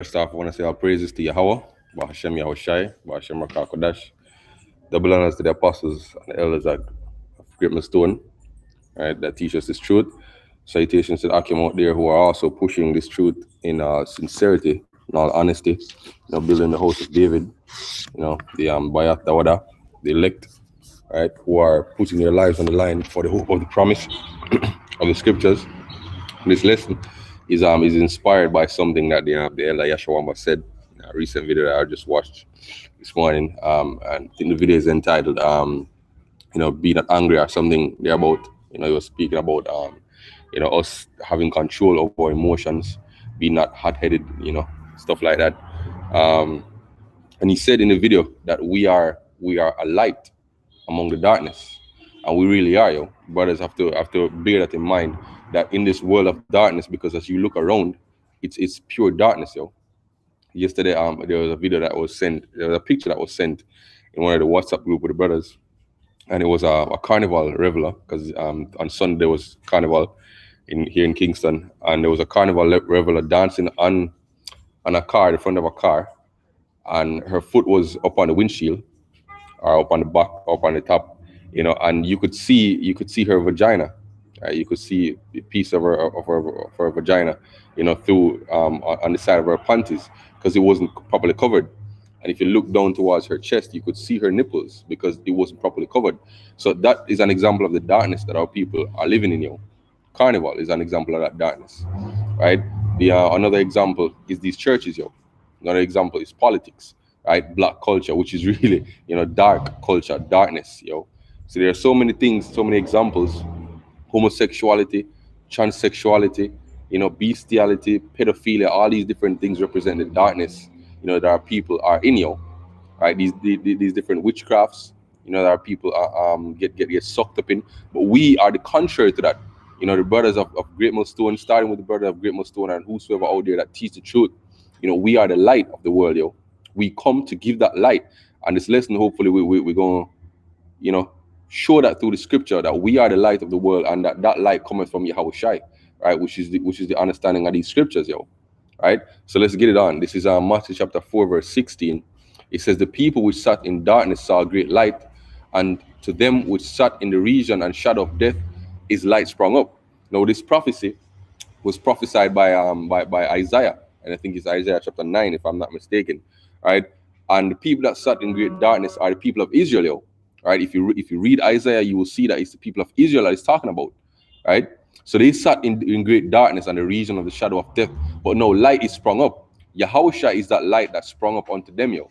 First off, I want to say all praises to Yahweh, Bahashem Yahushai, Bahashem Rakakodash. Double honors to the apostles and the elders at Great Millstone, right, that teach us this truth. Salutations to the Akim out there who are also pushing this truth in sincerity, in all honesty, building the house of David, the Bayat Dawada, the elect, right, who are putting their lives on the line for the hope of the promise of the scriptures. This lesson is inspired by something that the Elder Yashawamba said in a recent video that I just watched this morning. And I think the video is entitled "Be Not Angry" or something there about. He was speaking about us having control over our emotions, being not hot-headed, stuff like that. And he said in the video that we are a light among the darkness, and we really are, yo. Brothers have to bear that in mind, that in this world of darkness, because as you look around, it's pure darkness, yo. Yesterday, there was a video that was sent, there was a picture that was sent in one of the WhatsApp group with the brothers, and it was a carnival reveler, because on Sunday there was carnival here in Kingston, and there was a carnival reveler dancing on a car, the front of a car, and her foot was up on the windshield, or up on the back, up on the top, and you could see her vagina. You could see a piece of her vagina, through on the side of her panties, because it wasn't properly covered. And if you look down towards her chest, you could see her nipples because it wasn't properly covered. So that is an example of the darkness that our people are living in. Carnival is an example of that darkness, right? The another example is these churches, yo. Another example is politics, right? Black culture, which is really, dark culture, darkness, yo. So there are so many things, so many examples: homosexuality, transsexuality, bestiality, pedophilia. All these different things represent the darkness, that our people are in, right? These different witchcrafts, that our people are, get sucked up in. But we are the contrary to that. The brothers of Great Millstone, starting with the brother of Great Millstone and whosoever out there that teach the truth, we are the light of the world, yo. We come to give that light. And this lesson, hopefully, we're going to, show that through the scripture, that we are the light of the world, and that light cometh from Yahushai, right? Which is the understanding of these scriptures, yo. Right? So let's get it on. This is Matthew chapter 4, verse 16. It says, "The people which sat in darkness saw a great light, and to them which sat in the region and shadow of death, his light sprung up." Now, this prophecy was prophesied by Isaiah, and I think it's Isaiah chapter 9, if I'm not mistaken, right? And the people that sat in great darkness are the people of Israel, right? If you read Isaiah, you will see that it's the people of Israel that he's talking about, right? So they sat in great darkness and the region of the shadow of death, but no, light is sprung up. Yahushua is that light that sprung up unto them, yo,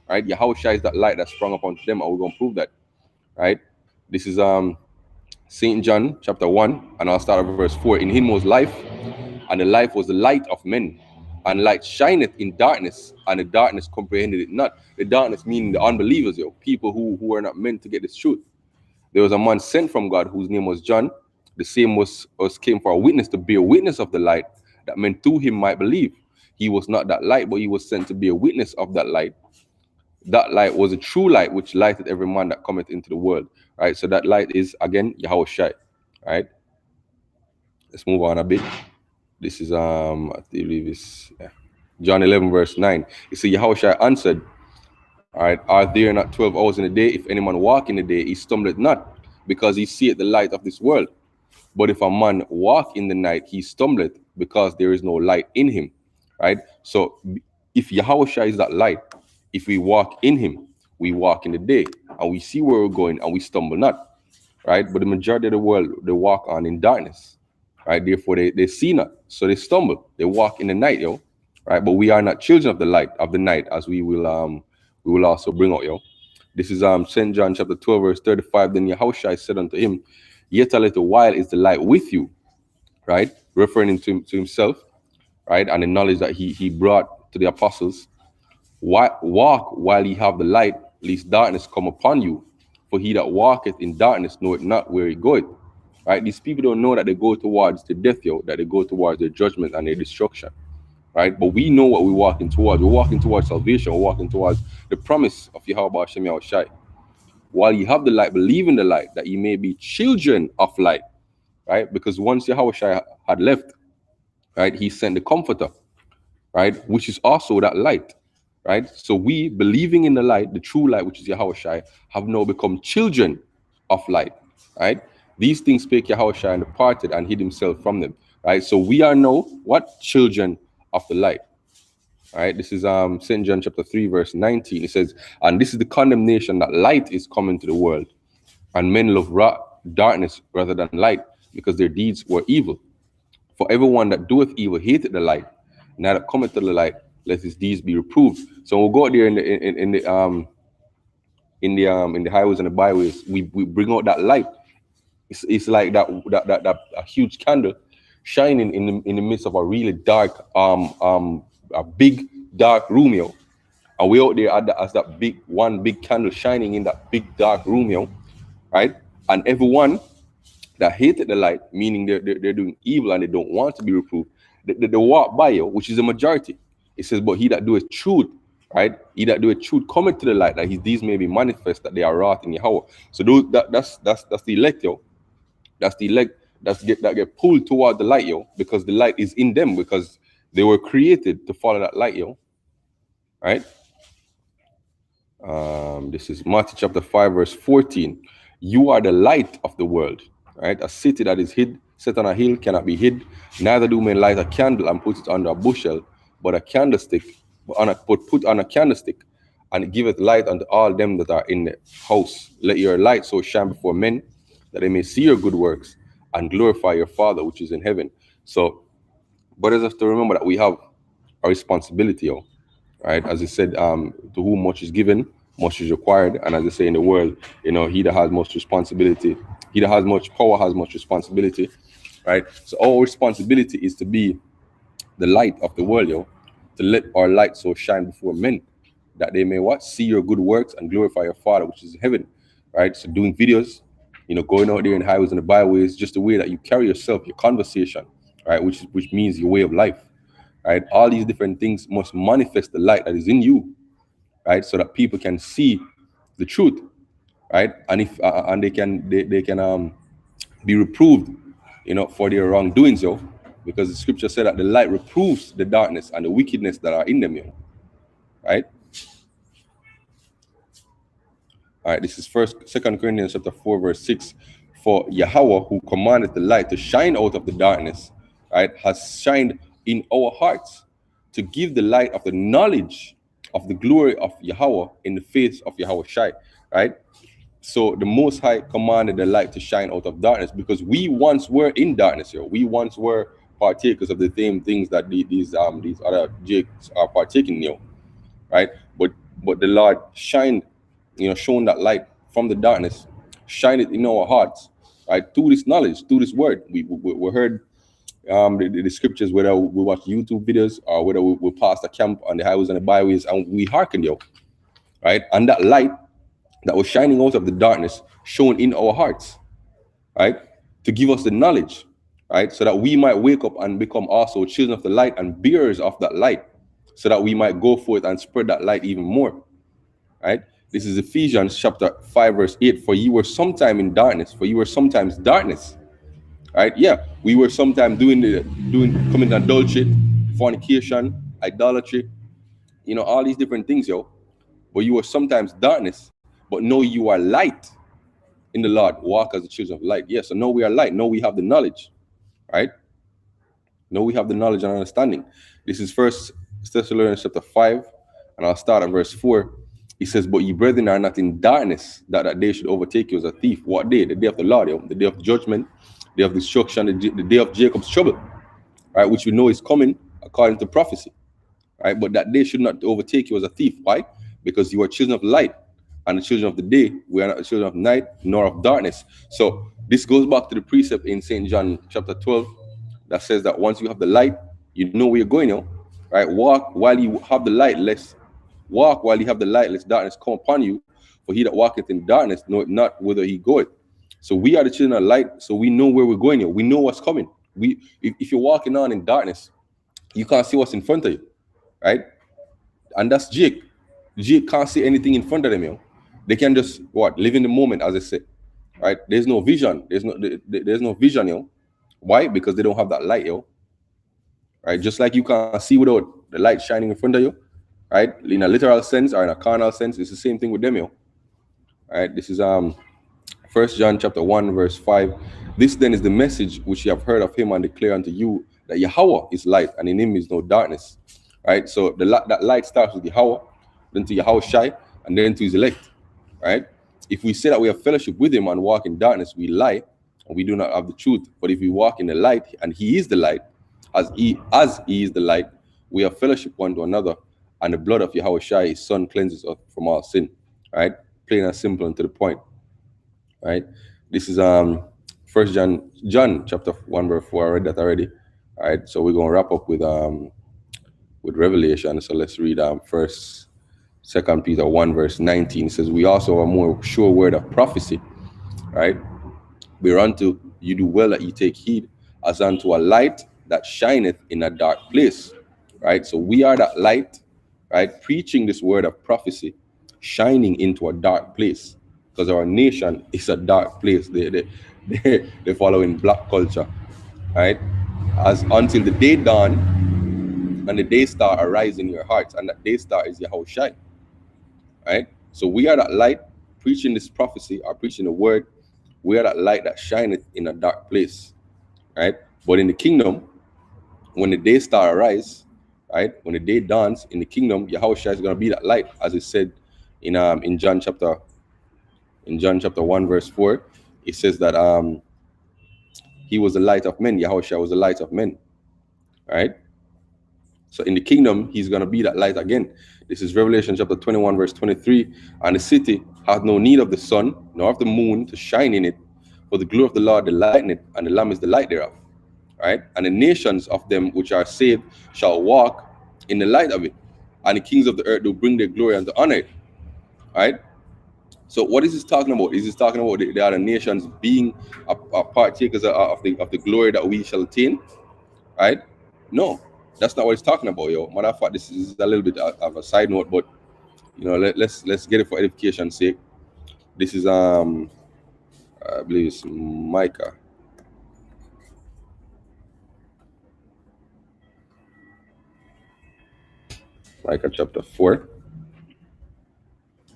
right? Yahushua is that light that sprung up unto them, and we're gonna prove that, right? This is St. John chapter 1, and I'll start at verse 4. "In him was life, and the life was the light of men. And light shineth in darkness, and the darkness comprehended it not." The darkness meaning the unbelievers, yo, people who are not meant to get this truth. "There was a man sent from God whose name was John. The same was came for a witness, to bear witness of the light, that men through him might believe. He was not that light, but he was sent to be a witness of that light. That light was a true light, which lighteth every man that cometh into the world." Right? So that light is, again, Yahushua. Right? Let's move on a bit. This is I believe it's John 11, verse 9. It says, "Yahushua answered, all right, are there not 12 hours in a day? If any man walk in the day, he stumbleth not, because he seeth the light of this world. But if a man walk in the night, he stumbleth, because there is no light in him." Right? So if Yahushua is that light, if we walk in him, we walk in the day, and we see where we're going, and we stumble not. Right? But the majority of the world, they walk on in darkness. Right? Therefore, they see not, so they stumble. They walk in the night, yo. Right? But we are not children of the light of the night, as we will also bring out, yo. This is St. John chapter 12, verse 35. "Then Yahushua said unto him, Yet a little while is the light with you," right? Referring to himself, right? And the knowledge that he brought to the apostles. "Walk while ye have the light, lest darkness come upon you. For he that walketh in darkness knoweth not where he goeth." Right? These people don't know that they go towards the death, yo, that they go towards their judgment and their destruction. Right? But we know what we're walking towards. We're walking towards salvation. We're walking towards the promise of Yahweh Hashem Yahushai. "While you have the light, believe in the light, that ye may be children of light." Right? Because once Yahushua had left, right, he sent the Comforter, right? Which is also that light, right? So we, believing in the light, the true light, which is Yahushua, have now become children of light, right? These things spake Yahushua and departed and hid himself from them, right? So we are now what? Children of the light, right? This is St. John chapter 3, verse 19. It says, and this is the condemnation, that light is coming to the world, and men love darkness rather than light, because their deeds were evil. For everyone that doeth evil hated the light, now that cometh to the light, let his deeds be reproved. So we'll go out there in the highways and the byways. We bring out that light. It's like that a huge candle shining in the midst of a really dark a big dark room, yo. And we out there as that big candle shining in that big dark room, yo, right? And everyone that hated the light, meaning they're doing evil and they don't want to be reproved, they walk by you, which is a majority. It says, but he that doeth truth, right? He that doeth truth cometh to the light, that his deeds may be manifest, that they are wrought in Yahweh. So that's the elect, yo. That's the elect that get pulled toward the light, yo, because the light is in them, because they were created to follow that light, yo. Right? This is Matthew chapter 5, verse 14. You are the light of the world, right? A city that is hid, set on a hill, cannot be hid. Neither do men light a candle and put it under a bushel, but a candlestick, put on a candlestick, and it giveth light unto all them that are in the house. Let your light so shine before men, that they may see your good works and glorify your Father which is in heaven. So, brothers have to remember that we have a responsibility, yo. Right, as it said, to whom much is given, much is required. And as they say in the world, you know, he that has much responsibility, he that has much power has much responsibility, right? So our responsibility is to be the light of the world, yo, to let our light so shine before men, that they may what? See your good works and glorify your Father which is in heaven, right? So doing videos, you know, going out there in highways and the byways, just the way that you carry yourself, your conversation, right? Which means your way of life. Right, all these different things must manifest the light that is in you, right, so that people can see the truth, right, and if and they can be reproved, you know, for their wrongdoings, yo, because the scripture said that the light reproves the darkness and the wickedness that are in them, yo, right. All right, this is Second Corinthians chapter 4, verse 6. For Yahweh, who commanded the light to shine out of the darkness, right, has shined in our hearts to give the light of the knowledge of the glory of Yahweh in the face of Yahushua, right? So the Most High commanded the light to shine out of darkness, because we once were in darkness, yo. We once were partakers of the same things that these other Jakes are partaking, yo, right? But the Lord shined, you know, shone that light from the darkness, shine it in our hearts, right? Through this knowledge, through this word, we heard the scriptures, whether we watch YouTube videos or whether we pass the camp on the highways and the byways, and we hearken, yo, right? And that light that was shining out of the darkness shone in our hearts, right? To give us the knowledge, right? So that we might wake up and become also children of the light and bearers of that light, so that we might go forth and spread that light even more, right? This is Ephesians chapter 5, verse 8. For you were sometime in darkness, for you were sometimes darkness. Right? Yeah, we were sometimes committing adultery, fornication, idolatry, you know, all these different things, yo. But you were sometimes darkness, but know you are light in the Lord. Walk as the children of light. Yes, so know we are light. Know we have the knowledge, right? Know we have the knowledge and understanding. This is First Thessalonians chapter 5, and I'll start at verse 4. He says, but ye brethren are not in darkness, that day should overtake you as a thief. What day? The day of the Lord, yo. The day of judgment, the day of destruction, the day of Jacob's trouble, right? Which we know is coming according to prophecy, right? But that day should not overtake you as a thief. Why? Because you are children of light, and the children of the day. We are not the children of night, nor of darkness. So this goes back to the precept in St. John chapter 12 that says that once you have the light, you know where you're going, yo, right? Walk while you have the light, lest darkness come upon you. For he that walketh in darkness knoweth not whither he goeth. So we are the children of light, so we know where we're going, yo. We know what's coming. If you're walking on in darkness, you can't see what's in front of you, right? And that's Jake. Jake can't see anything in front of them, yo. They can just live in the moment, as I say, right? There's no vision. There's no vision, yo. Why? Because they don't have that light, yo. Right? Just like you can't see without the light shining in front of you, right? In a literal sense or in a carnal sense, it's the same thing with them, yo. Right? This is 1 John chapter 1, verse 5. This then is the message which you have heard of him and declare unto you, that Yahweh is light, and in him is no darkness. Right? So that light starts with Yahweh, then to Yahweh Shai, and then to his elect. Right? If we say that we have fellowship with him and walk in darkness, we lie, and we do not have the truth. But if we walk in the light, and he is the light, as he is the light, we have fellowship one to another, and the blood of Yahweh Shai, his son, cleanses us from all sin. Right? Plain and simple and to the point. Right? This is 1 John chapter 1, verse 4. I read that already. All right, so we're gonna wrap up with Revelation. So let's read 2 Peter 1, verse 19. It says, we also have a more sure word of prophecy. Right? Whereunto you do well that you take heed, as unto a light that shineth in a dark place. Right? So we are that light, right? Preaching this word of prophecy, shining into a dark place. Because our nation is a dark place. They follow in black culture, right? As until the day dawn and the day star arise in your hearts, and that day star is Yahweh Shai, right? So we are that light preaching this prophecy or preaching the word. We are that light that shineth in a dark place, right? But in the kingdom, when the day star arise, right? When the day dawns in the kingdom, Yahweh Shai is going to be that light, as it said in John chapter 1, verse 4, it says that he was the light of men. Yahushua was the light of men. Right? So in the kingdom, he's going to be that light again. This is Revelation chapter 21, verse 23. And the city hath no need of the sun, nor of the moon to shine in it, for the glory of the Lord lighten it, and the Lamb is the light thereof. Right? And the nations of them which are saved shall walk in the light of it. And the kings of the earth will bring their glory unto honor it. Right? So what is this talking about? Is this talking about the other nations being a partakers of the glory that we shall attain? Right? No, that's not what it's talking about, yo. Matter of fact, this is a little bit of a side note, but you know, let's get it for edification's sake. This is I believe it's Micah. Micah chapter 4.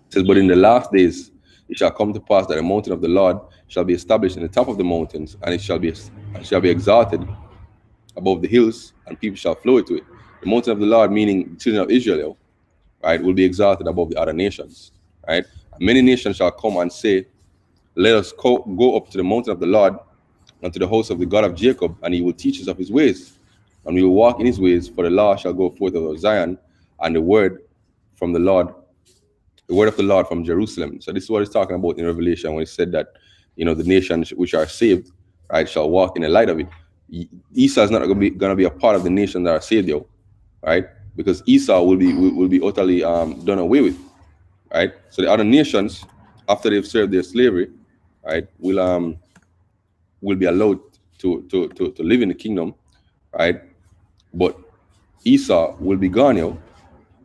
It says, but in the last days it shall come to pass that the mountain of the Lord shall be established in the top of the mountains, and it shall be exalted above the hills, and people shall flow to it. The mountain of the Lord, meaning the children of Israel, right, will be exalted above the other nations. Right? And many nations shall come and say, let us go up to the mountain of the Lord, and to the house of the God of Jacob, and he will teach us of his ways, and we will walk in his ways. For the law shall go forth out of Zion, and the word from the Lord, the word of the Lord from Jerusalem. So this is what it's talking about in Revelation when it said that, you know, the nations which are saved, right, shall walk in the light of it. Esau is not going to be a part of the nation that are saved, yo, right? Because Esau will be utterly done away with, right? So the other nations, after they've served their slavery, right, will be allowed to live in the kingdom, right? But Esau will be gone, yo.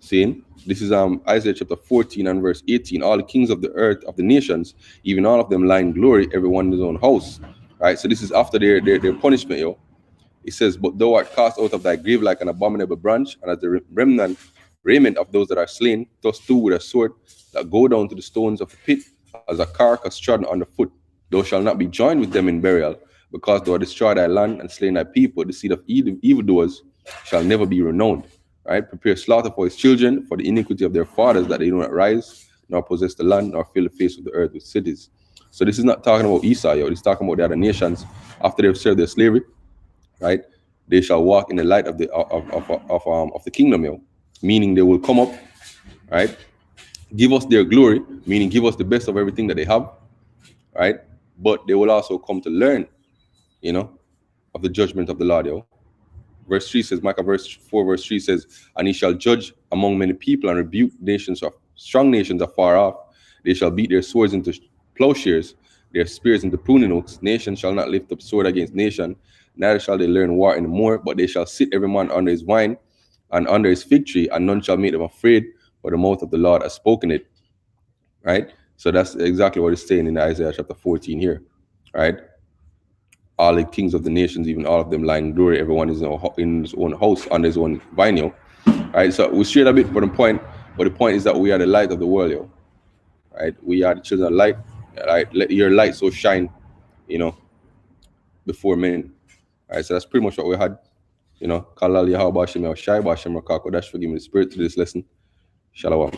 Seeing? This is Isaiah chapter 14 and verse 18. All the kings of the earth, of the nations, even all of them lie in glory, everyone in his own house. Right? So this is after their punishment, yo. It says, but thou art cast out of thy grave like an abominable branch, and as the remnant raiment of those that are slain, thus too with a sword that go down to the stones of the pit, as a carcass trodden under foot. Thou shalt not be joined with them in burial, because thou hast destroyed thy land and slain thy people. The seed of evildoers shall never be renowned. Right? Prepare slaughter for his children, for the iniquity of their fathers, that they do not rise, nor possess the land, nor fill the face of the earth with cities. So this is not talking about Esau, yo. It's talking about the other nations after they've served their slavery. Right? They shall walk in the light of the kingdom, yo. Meaning they will come up, right? Give us their glory, meaning give us the best of everything that they have, right? But they will also come to learn, you know, of the judgment of the Lord, yo. Verse 3 says, Micah 4 verse 3 says, and he shall judge among many people and rebuke nations of strong nations afar off. They shall beat their swords into plowshares, their spears into pruning hooks. Nation shall not lift up sword against nation, neither shall they learn war anymore, but they shall sit every man under his vine and under his fig tree, and none shall make them afraid, for the mouth of the Lord has spoken it. Right? So that's exactly what it's saying in Isaiah chapter 14 here. Right? All the kings of the nations, even all of them lie in glory, everyone is in his own house, under his own vineyard. Right? So we strayed a bit from the point, but the point is that we are the light of the world, yo. Right? We are the children of light. Right? Let your light so shine, before men. Right? So that's pretty much what we had. Kalal Yahweh Bashem Shai Bashem Rakakodash, forgive me the spirit to this lesson. Shalom.